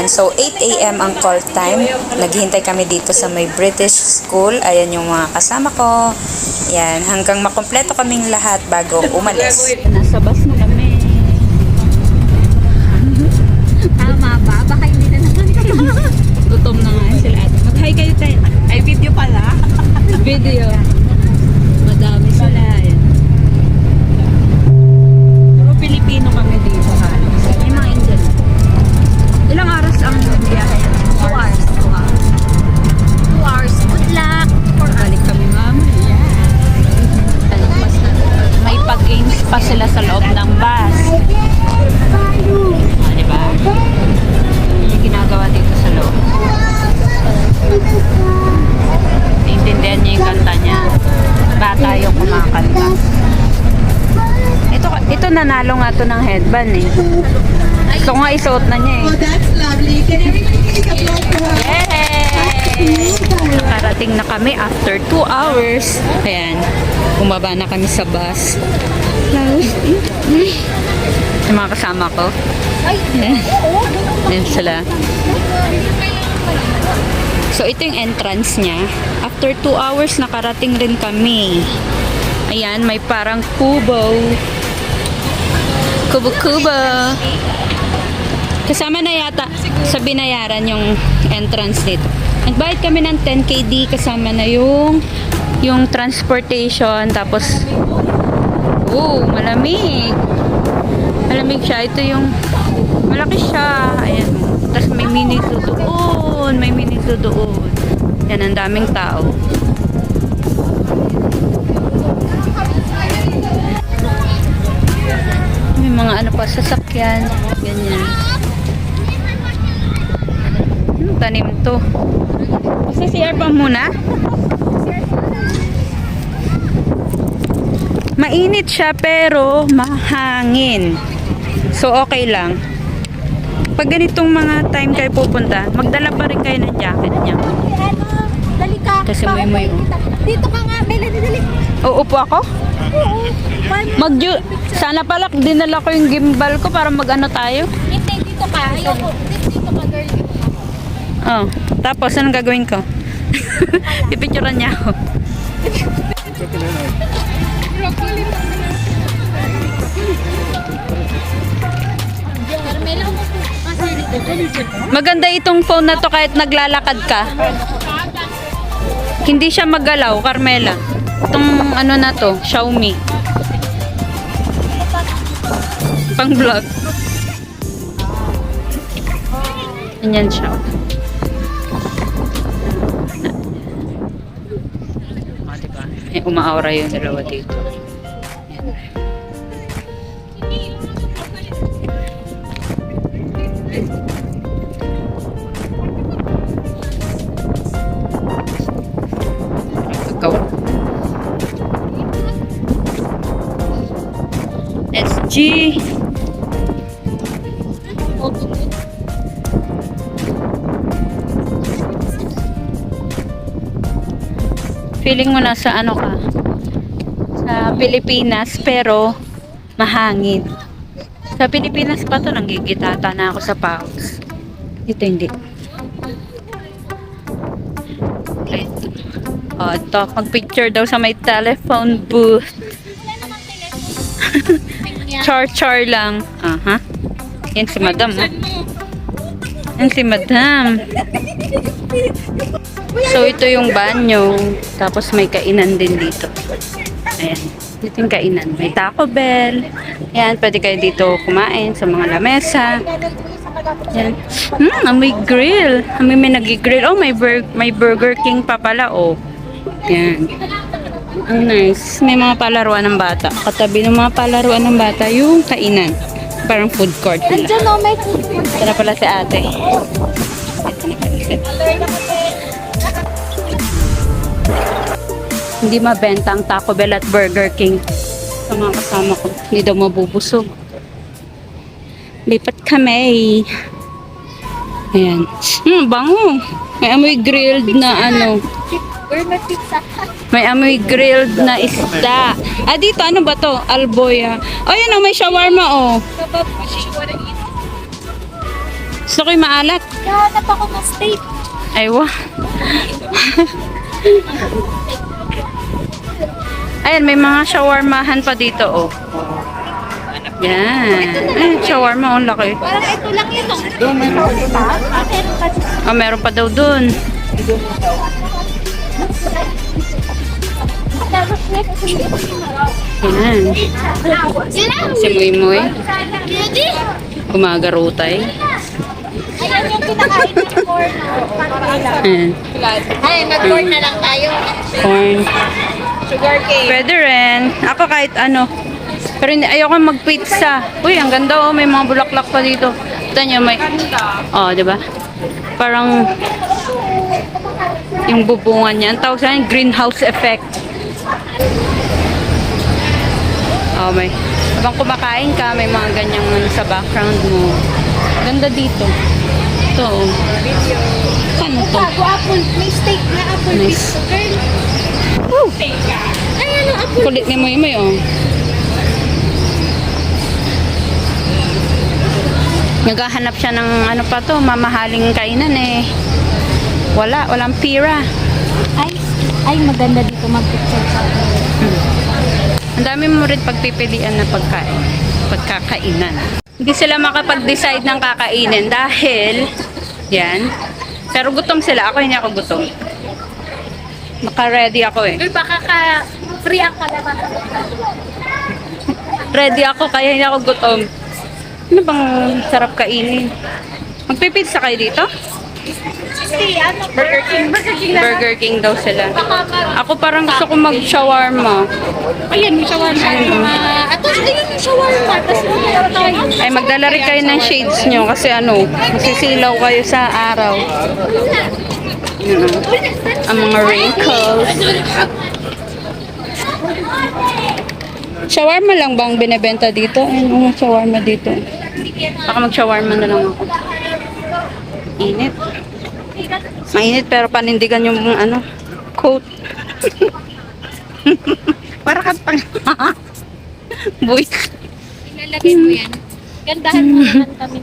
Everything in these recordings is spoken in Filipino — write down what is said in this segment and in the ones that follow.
Ayan, so 8 a.m. ang call time. Naghihintay kami dito sa may British School. Ayan yung mga kasama ko. Ayan, hanggang makumpleto kaming lahat bago umalis. Nasa bus na kami. Tama ba? Baka hindi na naman kayo. Gutom na nga sila ate. Mag-hi kayo tayo. Ay, video pala. Video. Madami sila. Ayan. Puro Pilipino kami dito. Yung mga Indian. Ilang oras ang biyahe? 2 hours. 2 hours. Good luck. Balik kami mama. May pag-games pa sila sa loob ng bus. Diba? Yung ginagawa dito sa loob. Naintindihan niya yung kanta niya. Bata yung kumakanta. Ito nanalo nga to ng headband eh. Gusto ko nga isuot na niya eh. Oh, that's lovely. Can everybody take a blood for her? Yay! Nakarating na kami after 2 hours. Ayan. Bumaba na kami sa bus. Yung mga kasama ko. Ayan. Ayan sila. So, ito yung entrance niya. After 2 hours, nakarating rin kami. Ayan, may parang kubo. Kubo-kubo. Kasama na yata sa binayaran yung entrance dito. Nagbayad kami ng 10KD, kasama na yung transportation. Tapos, malamig. Malamig siya. Ito yung, malaki siya. Ayan. Tapos may mini doon. May mini doon. Yan, ang daming tao. May mga ano pa, sasakyan. Ganyan. Anong tanim to? Kasi CR pa muna? Mainit siya pero mahangin. So okay lang. Pag ganitong mga time kayo pupunta, magdala pa rin kayo ng jacket niya. Dali ka. Kasi may Dito ka nga, Melanie, dali. Uupo ako? Oo. Sana pala dinala ko yung gimbal ko para mag-ano tayo. Hindi, dito ka. Ayoko. Dito ka, girl. Oh, tapos anong gagawin ko? Pipicturean niya ako. Carmela, kasi dito. Maganda itong phone na to kahit naglalakad ka. Hindi siya magalaw, Carmela. Itong ano na to, Xiaomi. Pang vlog. Ganyan siya. Diba? Umaaura yung dalawa dito. Ikaw. SG. Feeling mo nasa ano ka? Sa Pilipinas pero mahangin. Sa Pilipinas pa to nanggigitata na ako sa paus. Dito hindi. Ito. Mag-picture daw sa may telephone booth. Char-char lang. Aha. Yan si madam. Yan si madam. So, ito yung banyo. Tapos may kainan din dito. Ayan. Dito yung kainan. May Taco Bell. Ayan. Pwede kayo dito kumain sa mga lamesa. Ayan. Amoy grill. Amoy may nag-grill. Oh, may Burger King pa pala. Oh. Ayan. Ang nice. May mga palaruan ng bata. Katabi ng mga palaruan ng bata yung kainan. Parang food court nila. Nandiyan o, may food. Ito na pala si ate. Ito na pala si Hindi mabenta ang Taco Bell at Burger King. Sa mga kasama ko. Hindi daw mabubusog. Lipat kami. Ayan. Bango. May amoy grilled na ano. Gourmet pizza. May amoy grilled na isda. Ah, dito ano ba to? Alboya. Oh, yan oh, may shawarma oh. Gusto ko yung maalat. Hanap ako ng steak. Aywa. Ayan, may mga shawarmahan pa dito, oh. Yan. Ay, shawarma, ang laki. Parang ito lang yun. Meron pa. Oh, meron pa daw dun. Yan. Si Muy-Muy. Gumagarutay. Ayan yung pinakain ng corn. Ayan. Ay, mag-corn na lang tayo. Corn. Sugar cane. Pwede rin. Ako kahit ano. Pero hindi, ayoko mag-pizza. Uy, ang ganda oh. May mga bulaklak pa dito. Ito nyo, may... Oh, di ba? Parang... Yung bubungan niya. Ang tawag sa akin, greenhouse effect. Oh, may... Habang kumakain ka, may mga ganyang ano sa background mo. Ganda dito. Ito, oh. Ano to? Apple. May steak na apple Nice. pizza. Girl. Woo! Ay, ano, apple. Kulit ni Muy-Muy, oh. Naghahanap siya ng ano pa to, mamahaling kainan eh. Walang pira. Ay, maganda dito mag-picture sa Ang dami mo rin pagpipilian na pagkakainan. Hindi sila makapag-decide ng kakainin dahil, yan. Pero gutom sila. Ako hindi ako gutom. Naka-ready ako eh. Girl, baka free ang ka naman. Ready ako kaya hindi ako gutom. Ano bang sarap kainin? Magpipizza kayo dito? Ano, Burger King. Burger King na. Burger King daw sila. Ako parang gusto ko mag-shawarma. Ayan, may shawarma. At ayun yung shawarma. Tapos meron tayo. Ay, magdala rin kayo ng shades nyo kasi ano, masisilaw kayo sa araw. Yun, ang mga wrinkles. Shawarma lang bang binebenta dito? Ayun, mga shawarma dito. Baka mag-shawarma na lang ako. Init. Mainit pero panindigan yung ano, coat. Para ka pang... Buwis. Ilalagay mo yan. Gandahan mo naman kami.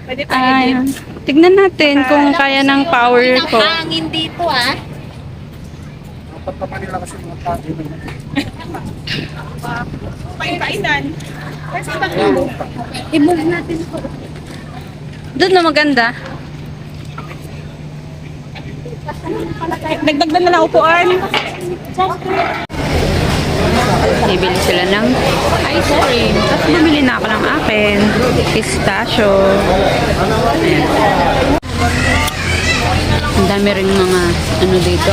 Pwede Ayan. Tignan natin kung kaya ng power ko. hangin dito ah. I-move natin po. Doon na maganda. Nagdagdag na lang upuan. Bibili sila ng ice cream. Tapos bumili na ako ng akin. Pistachio. Ayan. Ang dami rin mga ano dito.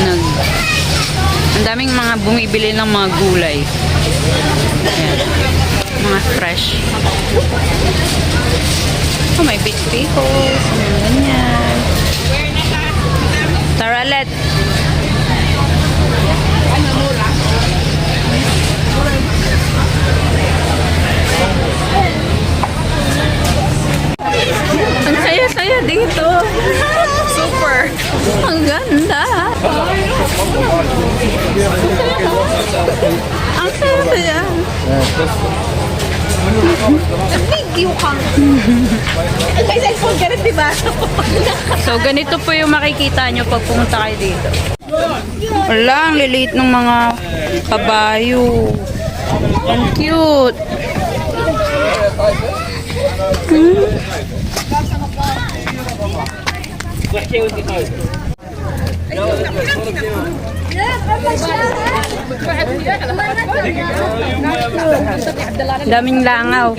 Ang daming mga bumibili ng mga gulay. Ayan. Mga fresh. Oh, may beach pickles. Mga ganyan. Tara, let. Ang saya-saya dito. Super. Ang ganda. Ang saya-saya. Video ka. May cellphone ka rin, diba? So, ganito po yung makikita nyo pag pumunta kayo dito. Wala, ang liliit ng mga kabayo. Ang cute. Daming langaw.